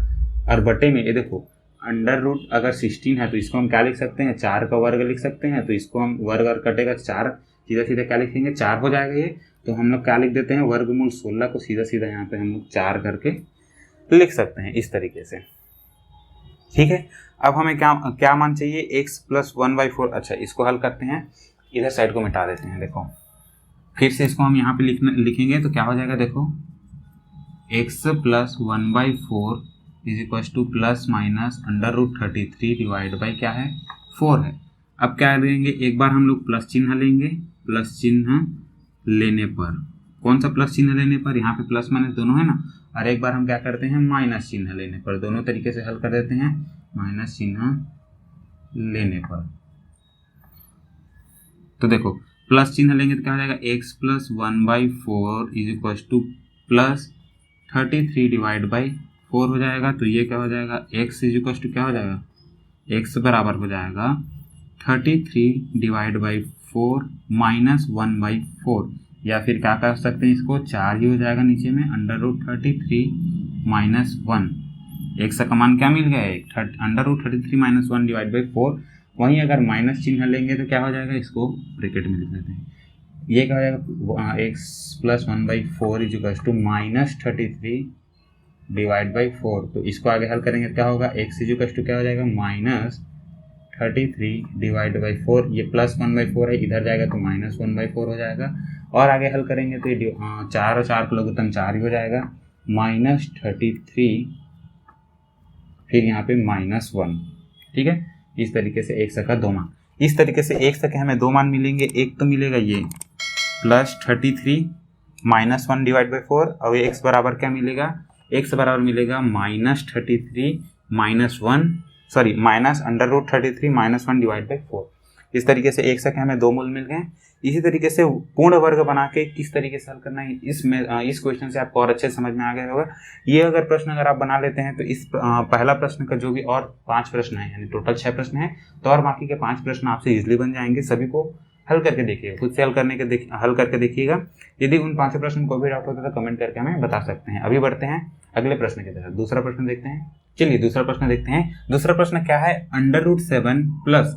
और बटे में ये देखो √ अगर 16 है तो इसको हम क्या लिख सकते हैं, 4 का वर्ग लिख सकते हैं, तो इसको हम वर्ग और कटेगा 4, सीधा सीधा क्या लिखेंगे 4 हो जाएगा ये, तो हम लोग क्या लिख देते हैं वर्गमूल 16 को सीधा सीधा यहाँ पे हम लोग 4 करके लिख सकते हैं इस तरीके से, ठीक है। अब हमें क्या मान चाहिए, x + 1/4, अच्छा इसको हल करते हैं, इधर साइड को मिटा देते हैं, देखो फिर से इसको हम यहाँ पे लिखेंगे तो क्या हो जाएगा, देखो x + 1/4 is equal two plus minus √33 divide by क्या है 4 है। अब क्या देंगे, एक बार हम लोग प्लस चिन्ह लेंगे, प्लस चिन्ह लेने पर, कौन सा प्लस चिन्ह लेने पर, यहाँ पे प्लस माइनस दोनों है ना, और एक बार हम क्या करते हैं माइनस चिन्ह लेने पर, दोनों तरीके से हल कर देते हैं माइनस चिन्ह लेने पर। तो देखो प्लस चिन्ह लेंगे तो क्या हो जाएगा, x + 1/4 is equal two plus 33 divide by 4 हो जाएगा, तो ये क्या हो जाएगा, x इज इक्वल टू क्या हो जाएगा, x बराबर हो जाएगा 33 डिवाइड बाई 4 माइनस 1/4, या फिर क्या कर सकते हैं इसको 4 ही हो जाएगा नीचे में, √33 माइनस 1, x का मान क्या मिल गया है, √33 माइनस 1 डिवाइड बाई 4। वहीं अगर माइनस चिन्ह लेंगे तो क्या हो जाएगा, इसको ब्रैकेट में लिख लेते हैं, ये क्या हो जाएगा x + 1/4 is equal to -33 divide by 4, तो इसको आगे हल करेंगे क्या होगा, x इज इक्वल टू क्या हो जाएगा -33 डिवाइड बाई 4, ये प्लस 1/4 है, इधर जाएगा तो -1/4 हो जाएगा, और आगे हल करेंगे तो ये 4 और 4 का लघुत्तम 4 ही हो जाएगा, -33 फिर यहाँ पे -1, ठीक है। इस तरीके से x का 2 मान, इस तरीके से x के हमें 2 मान मिलेंगे, एक तो मिलेगा ये +33 -1 डिवाइड बाई 4, और ये x बराबर क्या मिलेगा, x बराबर मिलेगा -33 -√33 -1 डिवाइड बाई 4। इस तरीके से x के हमें 2 मूल मिल गए। इसी तरीके से पूर्ण वर्ग बना के किस तरीके से हल करना है, इस क्वेश्चन से आपको और अच्छे समझ में आ गया होगा। ये अगर प्रश्न अगर आप बना लेते हैं तो इस पहला प्रश्न का जो भी और 5 प्रश्न है, यानी टोटल 6 प्रश्न है, तो और बाकी के 5 प्रश्न आपसे इजीली बन जाएंगे। सभी को हल करके देखिएगा, खुद से हल करके देखिएगा। यदि उन 5 प्रश्न को भी डाउट होता है तो कमेंट करके हमें बता सकते हैं। अभी बढ़ते हैं अगले प्रश्न की तरफ, दूसरा प्रश्न देखते हैं। चलिए दूसरा प्रश्न देखते हैं। दूसरा प्रश्न क्या है, √7 प्लस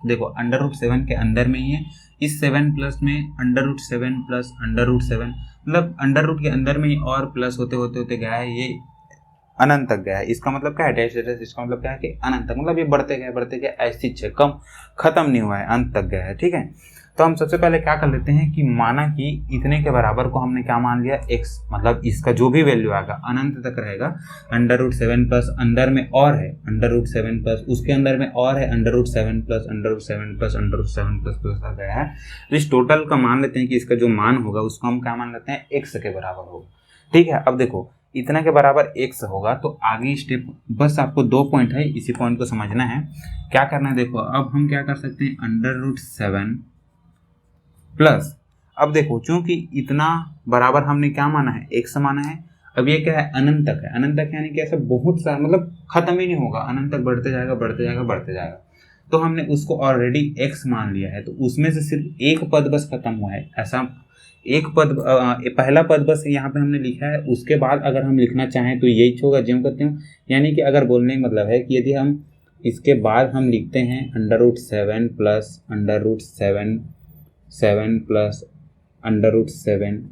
देखो √7 के अंदर में ही है, इस 7 प्लस में √7 प्लस √7, मतलब अंडर के अंदर में ही और प्लस होते गया है, ये अनंत तक गया है। इसका मतलब क्या है, डैश, इसका मतलब क्या है कि अनंत तक, मतलब ये बढ़ते गए ऐसी कम खत्म नहीं हुआ है, अंत तक गया है, ठीक है। तो हम सबसे पहले क्या कर लेते हैं कि माना कि इतने के बराबर को हमने क्या मान लिया x, मतलब इसका जो भी वैल्यू आएगा अनंत तक रहेगा। √7 प्लस अंदर में और है, √7 प्लस उसके अंदर में और है, √7 प्लस √7 प्लस √7 प्लस आ गया है। तो इस टोटल का मान लेते हैं कि इसका जो मान होगा उसको हम क्या मान लेते हैं x के बराबर होगा, ठीक है। अब देखो इतना के बराबर x होगा तो आगे स्टेप बस आपको 2 पॉइंट है, इसी पॉइंट को समझना है। क्या करना है देखो, अब हम क्या कर सकते हैं, √7 प्लस, अब देखो चूंकि इतना बराबर हमने क्या माना है, x माना है। अब ये क्या है, अनंत तक है, अनंत तक यानी कि ऐसा बहुत सारा मतलब खत्म ही नहीं होगा, अनंत तक बढ़ते जाएगा बढ़ते जाएगा बढ़ते जाएगा। तो हमने उसको ऑलरेडी x मान लिया है, तो उसमें से सिर्फ एक पद बस खत्म हुआ है, ऐसा एक पद पहला पद बस यहाँ पे हमने लिखा है। उसके बाद अगर हम लिखना चाहें तो यही होगा ज्यों करते हूँ, यानी कि अगर बोलने का मतलब है कि यदि हम इसके बाद हम लिखते हैं √7 प्लस √7 प्लस √7,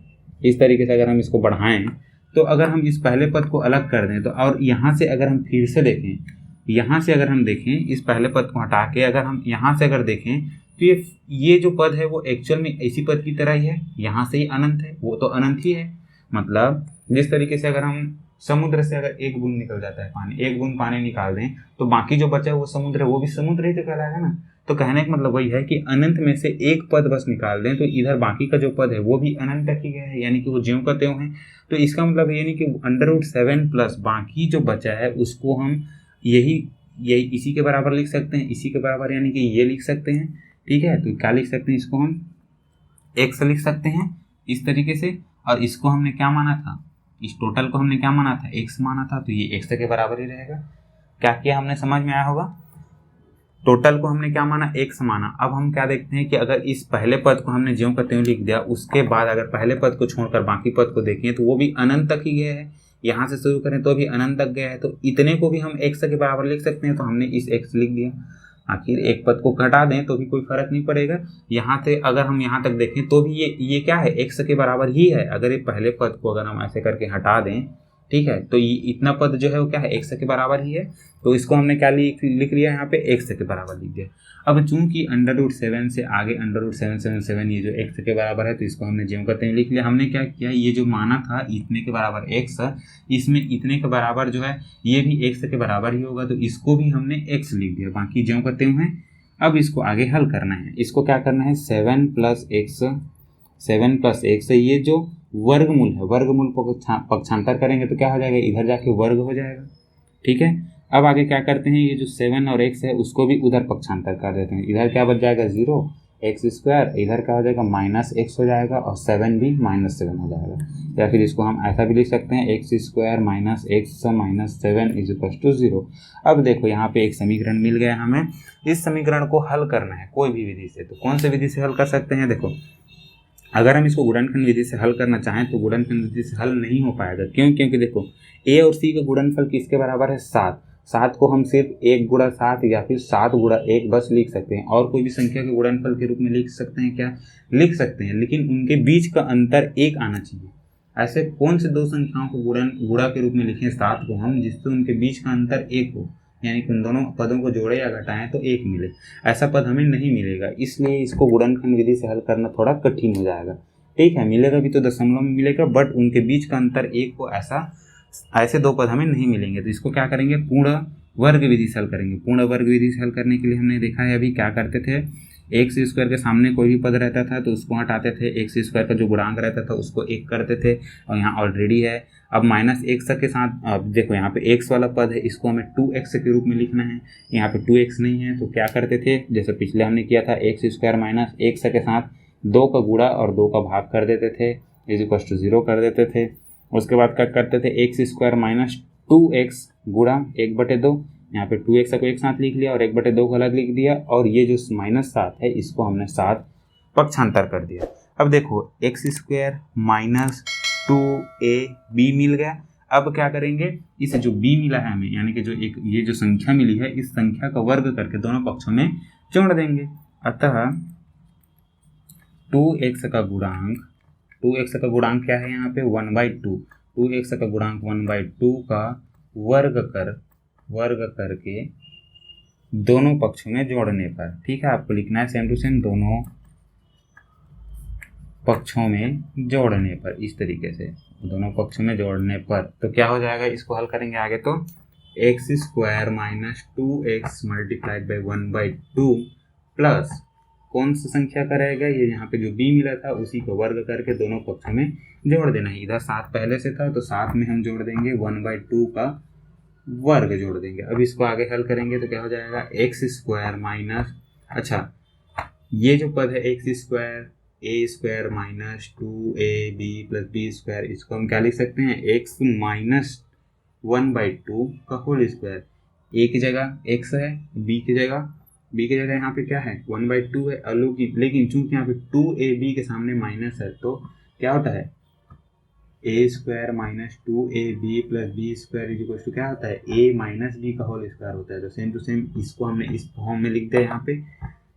इस तरीके से अगर हम इसको बढ़ाएं, तो अगर हम इस पहले पद को अलग कर दें तो, और यहाँ से अगर हम फिर से देखें, यहाँ से अगर हम देखें इस पहले पद को हटा के अगर हम यहाँ से अगर देखें तो ये जो पद है वो एक्चुअल में इसी पद की तरह ही है, यहाँ से ही अनंत है, वो तो अनंत ही है। मतलब जिस तरीके से अगर हम समुद्र से अगर एक बूंद निकल जाता है पानी, एक बूंद पानी निकाल दें तो बाकी जो बचा है वो समुद्र है, वो भी समुद्र ही तो कहलाएगा ना। तो कहने का मतलब वही है कि अनंत में से एक पद बस निकाल दें तो इधर बाकी का जो पद है वो भी अनंत तक ही गया है, यानी कि वो ज्यों का त्यों है। तो इसका मतलब ये नहीं कि √7 प्लस बाकी जो बचा है उसको हम यही इसी के बराबर लिख सकते हैं, इसी के बराबर यानी कि ये लिख सकते हैं। ठीक है, तो क्या लिख सकते हैं, इसको हम x लिख सकते हैं इस तरीके से, और इसको हमने क्या माना था, इस टोटल को हमने क्या माना था, x माना था, तो ये x के बराबर ही रहेगा। क्या किया हमने, समझ में आया होगा। टोटल को हमने क्या माना, x माना। अब हम क्या देखते हैं कि अगर इस पहले पद को हमने ज्यों का त्यों लिख दिया, उसके बाद अगर पहले पद को छोड़कर बाकी पद को देखें तो वो भी अनंत तक ही गया है, यहाँ से शुरू करें तो भी अनंत तक गया है, तो इतने को भी हम x के बराबर लिख सकते हैं। तो हमने इस x लिख दिया, आखिर एक पद को घटा दें तो भी कोई फर्क नहीं पड़ेगा। यहाँ से अगर हम यहाँ तक देखें तो भी ये क्या है, x के बराबर ही है। अगर ये पहले पद को अगर हम ऐसे करके हटा दें, ठीक है, तो ये इतना पद जो है वो क्या है, x के बराबर ही है। तो इसको हमने क्या लिख लिया, यहाँ पे x के बराबर लिख दिया। अब चूंकि √7 से आगे √777 ये जो x के बराबर है, तो इसको हमने ज्यों का त्यों लिख लिया। हमने क्या किया, ये जो माना था इतने के बराबर x, इसमें इतने के बराबर जो है ये भी x के बराबर ही होगा, तो इसको भी हमने x लिख दिया, बाकी ज्यों का त्यों है। अब इसको आगे हल करना है, इसको क्या करना है, 7 + x, ये जो वर्गमूल है, वर्गमूल पक्षांतर करेंगे तो क्या हो जाएगा, इधर जाके वर्ग हो जाएगा। ठीक है, अब आगे क्या करते हैं, ये जो 7 और x है उसको भी उधर पक्षांतर कर देते हैं। इधर क्या बच जाएगा, 0x², इधर क्या हो जाएगा, -x हो जाएगा, और 7 भी -7 हो जाएगा। या फिर इसको हम ऐसा भी लिख सकते हैं, x² - x - 7 = 0। अब देखो यहाँ पे एक समीकरण मिल गया हमें, इस समीकरण को हल करना है कोई भी विधि से। तो कौन से विधि से हल कर सकते हैं, देखो अगर हम इसको गुणनखंड विधि से हल करना चाहें तो गुणनखंड विधि से हल नहीं हो पाएगा। क्यों, क्योंकि देखो a और c का गुणनफल किसके बराबर है, 7 को हम सिर्फ 1 × 7 या फिर 7 × 1 बस लिख सकते हैं, और कोई भी संख्या के गुणनफल के रूप में लिख सकते हैं, क्या लिख सकते हैं, लेकिन उनके बीच का अंतर 1 आना चाहिए। ऐसे कौन से दो संख्याओं को गुणा के रूप में लिखें 7 को हम, जिससे उनके बीच का अंतर 1 हो, यानी कि उन दोनों पदों को जोड़े या घटाएं तो 1 मिले, ऐसा पद हमें नहीं मिलेगा। इसलिए इसको गुणनखंड विधि से हल करना थोड़ा कठिन हो जाएगा। ठीक है, मिलेगा भी तो दशमलव में मिलेगा, बट उनके बीच का अंतर 1 हो, ऐसे दो पद हमें नहीं मिलेंगे। तो इसको क्या करेंगे, पूर्ण वर्ग विधि से हल करेंगे। पूर्ण वर्ग विधि से हल करने के लिए हमने देखा है अभी क्या करते थे, x² के सामने कोई भी पद रहता था तो उसको हटाते थे, x² का जो गुणांक रहता था उसको 1 करते थे, और यहाँ ऑलरेडी है। अब -x के साथ अब देखो यहाँ पे x वाला पद है, इसको हमें 2x के रूप में लिखना है, यहाँ पे 2x नहीं है, तो क्या करते थे, जैसे पिछले हमने किया था, x² - x के साथ 2 का गुणा और 2 का भाग कर देते थे, = 0 कर देते थे। उसके बाद क्या करते थे, x² - 2x गुणा 1/2, यहाँ पे 2x को एक साथ लिख लिया और 1/2 को अलग लिख दिया, और ये जो -7 है इसको हमने 7 पक्षांतर कर दिया। अब देखो x² - 2ab मिल गया। अब क्या करेंगे, इसे जो b मिला है हमें, यानी कि जो ये जो संख्या मिली है, इस संख्या का वर्ग करके दोनों पक्षों में जोड़ देंगे। अतः 2x का गुणांक क्या है, यहाँ पे 1/2, 2x का गुणांक 1/2 का वर्ग करके दोनों पक्षों में जोड़ने पर, ठीक है, आपको लिखना है सेम टू सेम, दोनों पक्षों में जोड़ने पर, इस तरीके से दोनों पक्षों में जोड़ने पर तो क्या हो जाएगा, इसको हल करेंगे आगे तो x² - 2x × 1/2 प्लस कौन सा संख्या का रहेगा, ये यहाँ पे जो b मिला था उसी को वर्ग करके दोनों पक्षों में जोड़ देना है। इधर 7 पहले से था तो 7 में हम जोड़ देंगे 1/2 का वर्ग जोड़ देंगे। अब इसको आगे हल करेंगे तो क्या हो जाएगा, एक्स स्क्वायर माइनस, अच्छा ये जो पद है X square A square minus 2ab plus B square, इसको हम क्या लिख सकते हैं, एक्स माइनस 1/2 का होल स्क्वायर। ए की जगह x है, b की जगह यहाँ पे क्या है 1/2 है अलू की, लेकिन चूंकि यहाँ पे 2ab के सामने माइनस है तो क्या होता है A square minus 2ab plus B square is equal to क्या होता है a माइनस बी का होल स्क्वायर होता है। तो सेम टू सेम इसको हमने इस फॉर्म में लिख दिया यहाँ पे,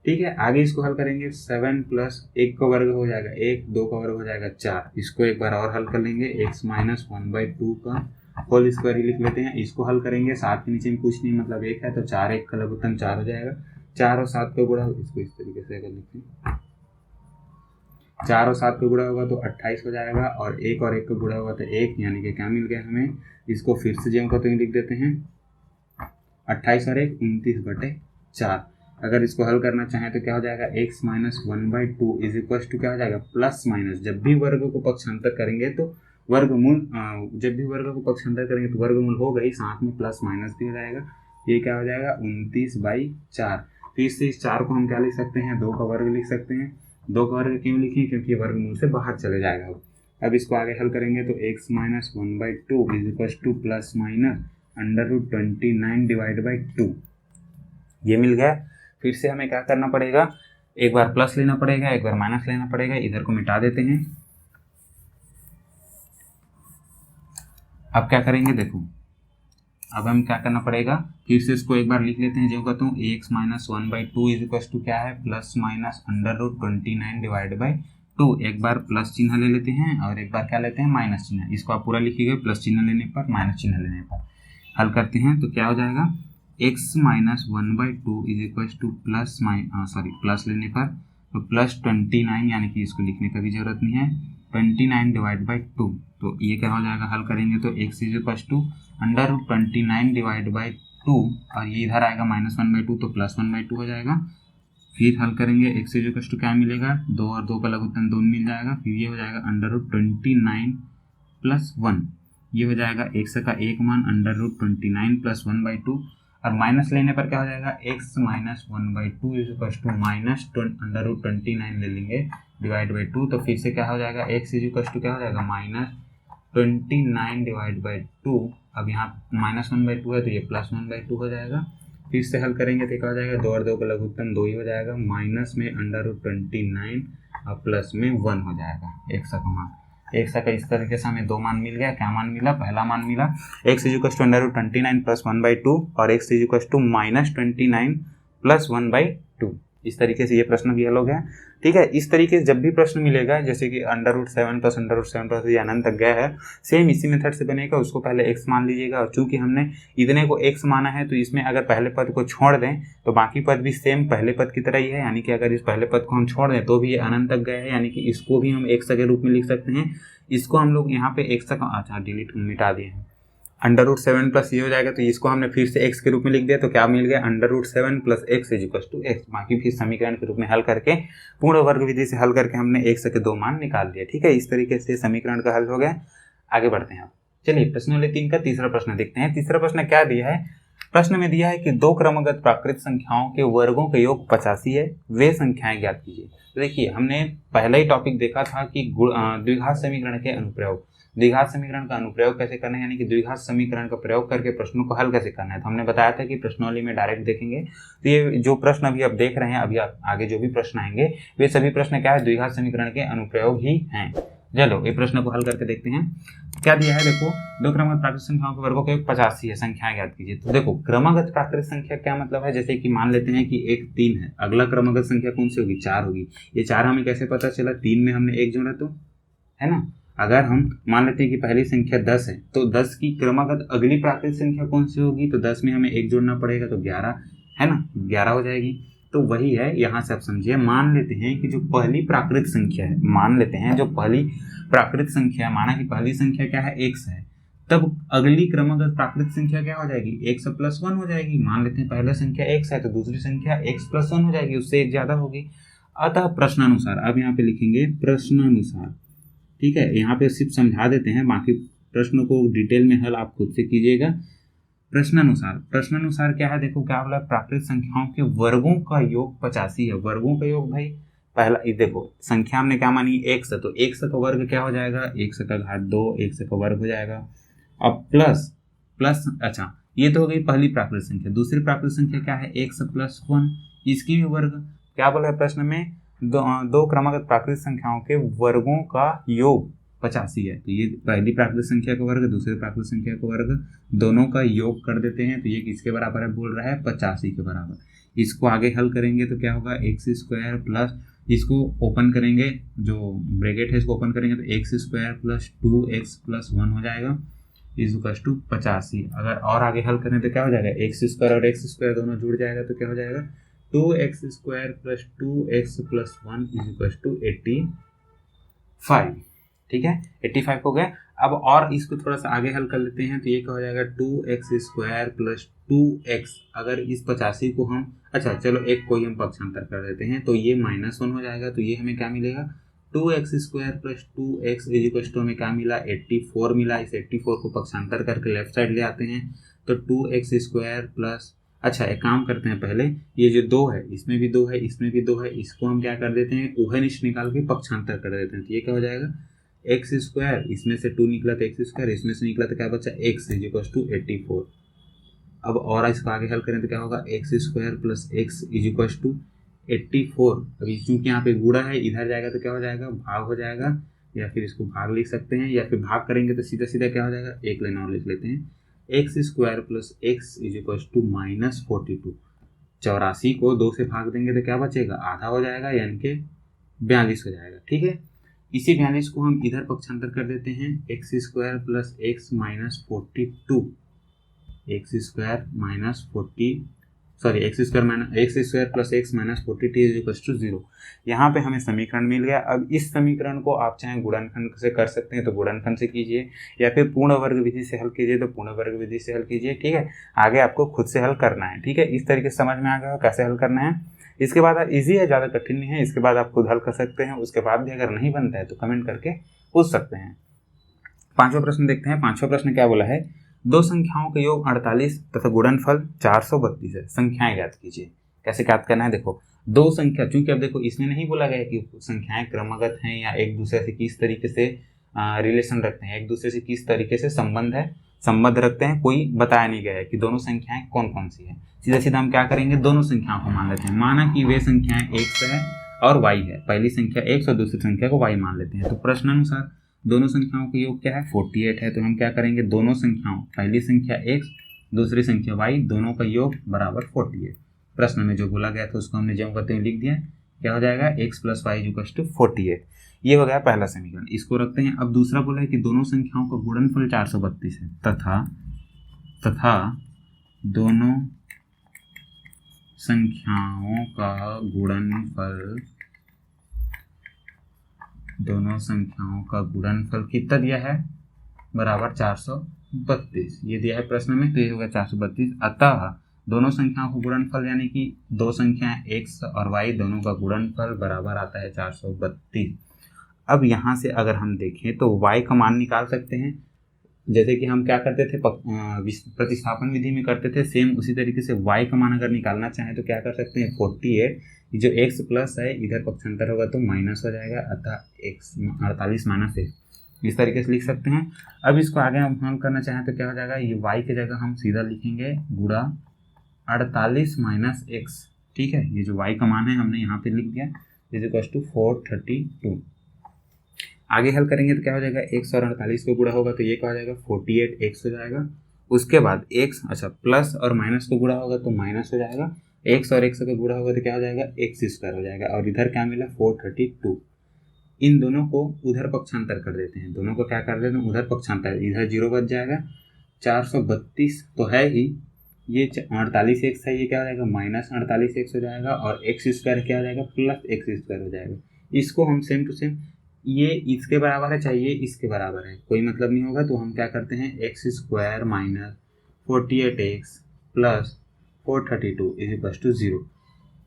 ठीक है। आगे इसको हल करेंगे 7 प्लस 1 का वर्ग हो जाएगा 1, 2 का वर्ग हो जाएगा 4, इसको एक बार और हल कर लेंगे x माइनस 1/2 का होल स्क्वायर ही लिख लेते हैं। इसको हल करेंगे 7 के नीचे में कुछ नहीं मतलब 1 है तो 4 1 का लघुत्तम 4 हो जाएगा, 4 और 7 का गुणा, इसको इस तरीके से अगर लिखें 4 और 7 का गुणा होगा तो 28 हो जाएगा, और 1 और 1 का गुणा होगा तो 1, यानी कि क्या मिल गया हमें, इसको फिर से जो कहते हैं लिख देते हैं 28 और 1 29/4। अगर इसको हल करना चाहें तो क्या हो जाएगा x minus 1/2 is equal to क्या हो जाएगा प्लस माइनस, जब भी वर्ग को पक्षांतर करेंगे तो वर्गमूल, जब भी वर्ग को पक्षांतर करेंगे तो वर्गमूल होगा ही, साथ में प्लस माइनस भी हो जाएगा, ये क्या हो जाएगा 29/4। फिर से इस 4 को हम क्या लिख सकते हैं, 2 का वर्ग लिख सकते हैं। 2 का वर्ग क्यों लिखें, क्योंकि वर्गमूल से बाहर चले जाएगा। अब इसको आगे हल करेंगे तो x minus 1/2 is equal two plus minus √29/2 ये मिल गया। फिर से हमें क्या करना पड़ेगा, एक बार प्लस लेना पड़ेगा, एक बार माइनस लेना पड़ेगा, इधर को मिटा देते हैं। अब क्या करेंगे देखो, अब हम क्या करना पड़ेगा, फिर से इसको एक बार लिख लेते हैं, जो कहता हूँ x minus 1/2 is equal to क्या है प्लस माइनस √29/2। एक बार प्लस चिन्ह ले लेते हैं और एक बार क्या लेते हैं माइनस चिन्ह, इसको आप पूरा लिखिएगा, प्लस चिन्ह लेने पर माइनस चिन्ह लेने पर हल करते हैं तो क्या हो जाएगा x minus 1/2 is equal two plus plus लेने पर तो प्लस 29, यानी कि इसको लिखने का भी जरूरत नहीं है 29/2। तो ये क्या हो जाएगा, हल करेंगे तो x इज इक्वल टू √29/2 और ये इधर आएगा -1/2 तो प्लस 1/2 हो जाएगा। फिर हल करेंगे x इज इक्वल टू क्या मिलेगा, 2 और 2 का लघुत्तम 2 मिल जाएगा, फिर ये हो जाएगा √29 प्लस 1, ये हो जाएगा x का एक मान √29 प्लस 1/2 और माइनस लेने पर क्या हो जाएगा x minus 1/2 is equal to minus √29 ले लेंगे /2, तो फिर से क्या हो जाएगा x इज इक्वल टू क्या हो जाएगा -29/2। अब यहाँ -1/2 है तो ये प्लस 1/2 हो जाएगा। फिर से हल करेंगे तो क्या हो जाएगा, 2 और 2 का लघुत्तम 2 ही हो जाएगा, माइनस में √29 और प्लस में 1 हो जाएगा x का मान। x का इस तरीके से हमें 2 मान मिल गया। क्या मान मिला, पहला मान मिला x is equal to √29 plus 1/2 और x is equal to -29 plus 1/2। इस तरीके से ये प्रश्न भी हल हो गया। ठीक है, इस तरीके से जब भी प्रश्न मिलेगा जैसे कि √7 प्लस √7 प्लस ये अनंत तक गया है, सेम इसी मेथड से बनेगा। उसको पहले x मान लीजिएगा और चूंकि हमने इतने को x माना है तो इसमें अगर पहले पद को छोड़ दें तो बाकी पद भी सेम पहले पद की तरह ही है, यानी कि अगर इस पहले पद को हम छोड़ दें तो भी ये अनंत तक गया है, यानी कि इसको भी हम x के रूप में लिख सकते हैं। इसको हम लोग यहाँ पे x तक अच्छा डिलीट मिटा दिए हैं, √7 प्लस ये हो जाएगा तो इसको हमने फिर से x के रूप में लिख दिया तो क्या मिल गया √7 plus x is equal to x। बाकी फिर समीकरण के रूप में हल करके पूर्ण वर्ग विधि से हल करके हमने x के 2 मान निकाल दिया। ठीक है, इस तरीके से समीकरण का हल हो गया। आगे बढ़ते हैं। चलिए प्रश्न नंबर 3 का तीसरा प्रश्न देखते हैं। तीसरा प्रश्न क्या दिया है, प्रश्न में दिया है कि 2 क्रमगत प्राकृत संख्याओं के वर्गों का योग 85 है, वे संख्याएं ज्ञात कीजिए। तो देखिए हमने पहला ही टॉपिक देखा था कि द्विघात समीकरण के अनुप्रयोग, द्विघात समीकरण का अनुप्रयोग कैसे करना है, यानी कि द्विघात समीकरण का प्रयोग करके प्रश्नों को हल कैसे करना है। तो हमने बताया था कि प्रश्नावली में डायरेक्ट देखेंगे तो ये जो प्रश्न अभी आप देख रहे हैं, अभी आप आगे जो भी प्रश्न आएंगे वे सभी प्रश्न क्या है, द्विघात समीकरण के अनुप्रयोग ही हैं। चलो ये प्रश्न को हल करके देखते हैं। क्या दिया है, देखो 2 क्रमगत प्राकृत संख्याओं के वर्गों का योग 85 है, संख्याएं ज्ञात कीजिए। तो देखो क्रमगत प्राकृत संख्या क्या मतलब है, जैसे कि मान लेते हैं कि एक 3 है, अगला क्रमगत संख्या कौन सी होगी, 4 होगी। ये 4 हमें कैसे पता चला, 3 में हमने 1 जोड़ा तो है ना। अगर हम मान लेते हैं कि पहली संख्या 10 है तो 10 की क्रमागत अगली प्राकृत संख्या कौन सी होगी, तो 10 में हमें 1 जोड़ना पड़ेगा तो 11 है ना, 11 हो जाएगी। तो वही है, यहाँ से आप समझिए, मान लेते हैं कि जो पहली प्राकृत संख्या है, मान लेते हैं जो पहली प्राकृत संख्या, माना कि पहली संख्या क्या है x है, तब अगली क्रमागत प्राकृत संख्या क्या हो जाएगी, x प्लस 1 हो जाएगी। मान लेते हैं पहला संख्या x है तो दूसरी संख्या x प्लस 1 हो जाएगी, उससे एक ज्यादा होगी। अतः प्रश्नानुसार, अब यहाँ पे लिखेंगे प्रश्नानुसार, ठीक है। यहाँ पे सिर्फ समझा देते हैं, बाकी प्रश्न को डिटेल में हल आप खुद से कीजिएगा। प्रश्नानुसार, प्रश्नानुसार क्या है, देखो क्या बोला, प्राकृत संख्याओं के वर्गों का योग 85 है। वर्गों का योग भाई पहला देखो संख्या हमने क्या मानी, x, तो x का वर्ग क्या हो जाएगा, x का घात 2, x का वर्ग हो जाएगा। अब प्लस प्लस, अच्छा ये तो हो गई पहली प्राकृत संख्या। दूसरी प्राकृत संख्या क्या है, x प्लस 1, इसकी भी वर्ग। क्या बोला है प्रश्न में, दो क्रमागत प्राकृत संख्याओं के वर्गों का योग 85 है। तो ये पहली प्राकृत संख्या का वर्ग, दूसरी प्राकृत संख्या का वर्ग, दोनों का योग कर देते हैं। तो ये किसके बराबर है, बोल रहा है 85 के बराबर। इसको आगे हल करेंगे तो क्या होगा, एक्स स्क्वायर प्लस, इसको ओपन करेंगे, जो ब्रैकेट है इसको ओपन करेंगे तो x square plus 2x plus 1 हो जाएगा इक्वल्स टू 85। अगर और आगे हल करें तो क्या हो जाएगा, एक्स स्क्वायर और एक्स स्क्वायर दोनों जुड़ जाएगा तो क्या हो जाएगा, 2x square plus 2x plus 1 equals to 85। ठीक है, 85 हो गया। अब और इसको थोड़ा सा आगे हल कर लेते हैं तो ये क्या हो जाएगा, 2x स्क्वायर प्लस 2x। अगर इस 85 को हम, अच्छा चलो एक को ही हम पक्षांतर कर देते हैं तो ये -1 हो जाएगा। तो ये हमें क्या मिलेगा, 2x square plus 2x equal to हमें क्या मिला, 84 मिला। इस 84 को पक्षांतर करके लेफ्ट साइड ले आते हैं तो 2x स्क्वायर प्लस, अच्छा एक काम करते हैं, पहले ये जो 2 है इसमें भी 2 है, इसमें भी 2 है, इसको हम क्या कर देते हैं, उभयनिष्ठ निकाल के पक्षांतर कर देते हैं। तो ये क्या हो जाएगा, एक्स स्क्वायर, इसमें से 2 निकला तो एक्स स्क्वायर, इसमें से निकला तो क्या बचा, एक्स इक्वल टू 84। अब और इसको आगे हल करें तो क्या होगा, x square plus x equal to 84। अभी चूंकि यहाँ पे गुणा है, इधर जाएगा तो क्या हो जाएगा, भाग हो जाएगा, या फिर इसको भाग लिख सकते हैं, या फिर भाग करेंगे तो सीधा सीधा क्या हो जाएगा, एक लाइन और लिख लेते हैं, x square plus x equal to -42। 84 को 2 से भाग देंगे तो क्या बचेगा, आधा हो जाएगा, यानी कि 42 हो जाएगा। ठीक है, इसी 42 को हम इधर पक्षांतर कर देते हैं, x square plus x minus 42, x square minus 40, sorry x square plus x minus 42 equal to 0। यहाँ पे हमें समीकरण मिल गया। अब इस समीकरण को आप चाहे गुणनखंड से कर सकते हैं तो गुणनखंड से कीजिए, या फिर पूर्ण वर्ग विधि से हल कीजिए तो पूर्ण वर्ग विधि से हल कीजिए। ठीक है, आगे आपको खुद से हल करना है। ठीक है, इस तरीके से समझ में आ गया कैसे हल करना है। इसके बाद ईजी है, ज़्यादा कठिन नहीं है, इसके बाद आप खुद हल कर सकते हैं। उसके बाद भी अगर नहीं बनता है तो कमेंट करके पूछ सकते हैं। 5वां प्रश्न देखते हैं। 5वां प्रश्न क्या बोला है, दो संख्याओं का योग 48 तथा गुणनफल 432 है, संख्याएं ज्ञात कीजिए। कैसे ज्ञात करना है, देखो दो संख्या, चूंकि अब देखो इसमें नहीं बोला गया कि संख्याएं क्रमगत हैं या एक दूसरे से किस तरीके से रिलेशन रखते हैं, एक दूसरे से किस तरीके से संबंध रखते हैं, कोई बताया नहीं गया है कि दोनों संख्याएं कौन कौन सी है। सीधा सीधा हम क्या करेंगे, दोनों संख्याओं को मान लेते हैं। माना कि वे संख्याएं x है और y है, पहली संख्या x और दूसरी संख्या को y मान लेते हैं। तो प्रश्नानुसार दोनों संख्याओं का योग क्या है, 48 है। तो हम क्या करेंगे, दोनों संख्याओं, पहली संख्या x दूसरी संख्या y, दोनों का योग बराबर 48। प्रश्न में जो बोला गया था उसको हमने जम करते हुए लिख दिया, क्या हो जाएगा, x plus y equal to 48। ये हो गया पहला समीकरण, इसको रखते हैं। अब दूसरा बोला है कि दोनों संख्याओं का गुणनफल 432 है, तथा दोनों संख्याओं का गुणनफल कितना दिया है, बराबर 432। ये दिया है प्रश्न में, तो ये होगा 432। अतः दोनों संख्याओं का गुणनफल, यानी कि दो संख्याएं x और y दोनों का गुणनफल बराबर आता है 432। अब यहाँ से अगर हम देखें तो y का मान निकाल सकते हैं, जैसे कि हम क्या करते थे, प्रतिस्थापन विधि में करते थे, सेम उसी तरीके से y का मान अगर निकालना चाहें तो क्या कर सकते हैं, 48 जो x प्लस है इधर पक्षांतर होगा तो माइनस हो जाएगा, अतः x 48 माइनस x, इस तरीके से लिख सकते हैं। अब इसको आगे हम हल करना चाहें तो क्या हो जाएगा, ये y की जगह हम सीधा लिखेंगे गुणा 48 माइनस x। ठीक है, ये जो y का मान है हमने यहाँ पे लिख दिया, इज इक्वल टू 432। आगे हल करेंगे तो क्या हो जाएगा, x और 48 को गुणा होगा तो ये क्या हो जाएगा, 48x हो जाएगा। उसके बाद x, अच्छा प्लस और माइनस को गुणा होगा तो माइनस हो जाएगा, x और x का गुणा होगा तो क्या हो जाएगा, x स्क्वायर हो जाएगा। और इधर क्या मिला, 432। इन दोनों को उधर पक्षांतर कर देते हैं, दोनों को क्या कर देते हैं, उधर पक्षांतर, इधर 0 बच जाएगा। 432 तो है ही, ये 48x है, ये क्या हो जाएगा, माइनस 48x हो जाएगा, और x स्क्वायर क्या हो जाएगा, प्लस x स्क्वायर हो जाएगा। इसको हम सेम टू सेम, ये इसके बराबर है चाहे ये इसके बराबर है, कोई मतलब नहीं होगा, तो हम क्या करते हैं, x square minus 48x plus 432 is equal to 0।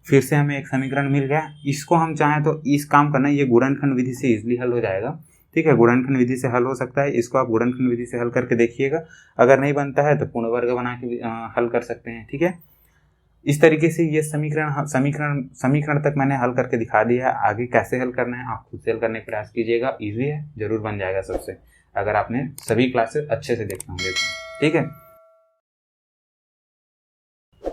फिर से हमें एक समीकरण मिल गया। इसको हम चाहें तो इस काम करना, ये गुणनखंड विधि से इजीली हल हो जाएगा। ठीक है, गुणनखंड विधि से हल हो सकता है। इसको आप गुणनखंड विधि से हल करके देखिएगा। अगर नहीं बनता है तो पूर्ण वर्ग बना के हल कर सकते हैं। ठीक है, इस तरीके से ये समीकरण तक मैंने हल करके दिखा दिया है। आगे कैसे हल करना है आप खुद से हल करने का प्रयास कीजिएगा। इजी है, जरूर बन जाएगा सबसे, अगर आपने सभी क्लासेस अच्छे से देखे होंगे तो। ठीक है,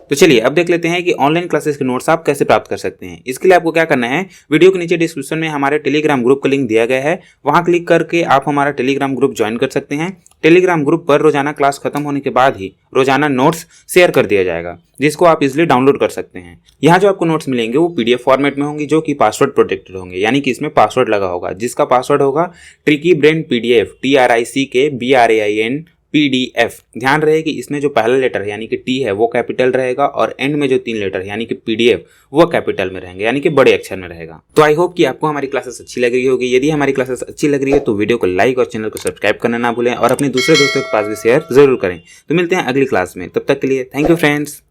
तो चलिए अब देख लेते हैं कि ऑनलाइन क्लासेस के नोट्स आप कैसे प्राप्त कर सकते हैं। इसके लिए आपको क्या करना है, वीडियो के नीचे डिस्क्रिप्शन में हमारे टेलीग्राम ग्रुप का लिंक दिया गया है, वहां क्लिक करके आप हमारा टेलीग्राम ग्रुप ज्वाइन कर सकते हैं। टेलीग्राम ग्रुप पर रोजाना क्लास खत्म होने के बाद ही रोजाना नोट्स शेयर कर दिया जाएगा, जिसको आप इजिली डाउनलोड कर सकते हैं। यहाँ जो आपको नोट्स मिलेंगे वो PDF फॉर्मेट में होंगे, जो कि पासवर्ड प्रोटेक्टेड होंगे, यानी कि इसमें पासवर्ड लगा होगा, जिसका पासवर्ड होगा tricky brain PDF, TRICKBRAIN PDF। ध्यान रहे कि इसमें जो पहला लेटर है यानी कि T है वो कैपिटल रहेगा, और एंड में जो 3 लेटर है यानी कि PDF वो कैपिटल में रहेंगे, यानी कि बड़े अक्षर में रहेगा। तो आई होप कि आपको हमारी क्लासेस अच्छी लग रही होगी। यदि हमारी क्लासेस अच्छी लग रही है तो वीडियो को लाइक और चैनल को सब्सक्राइब करना ना भूलें, और अपने दूसरे दोस्तों के पास भी शेयर जरूर करें। तो मिलते हैं अगली क्लास में, तब तक के लिए थैंक यू फ्रेंड्स।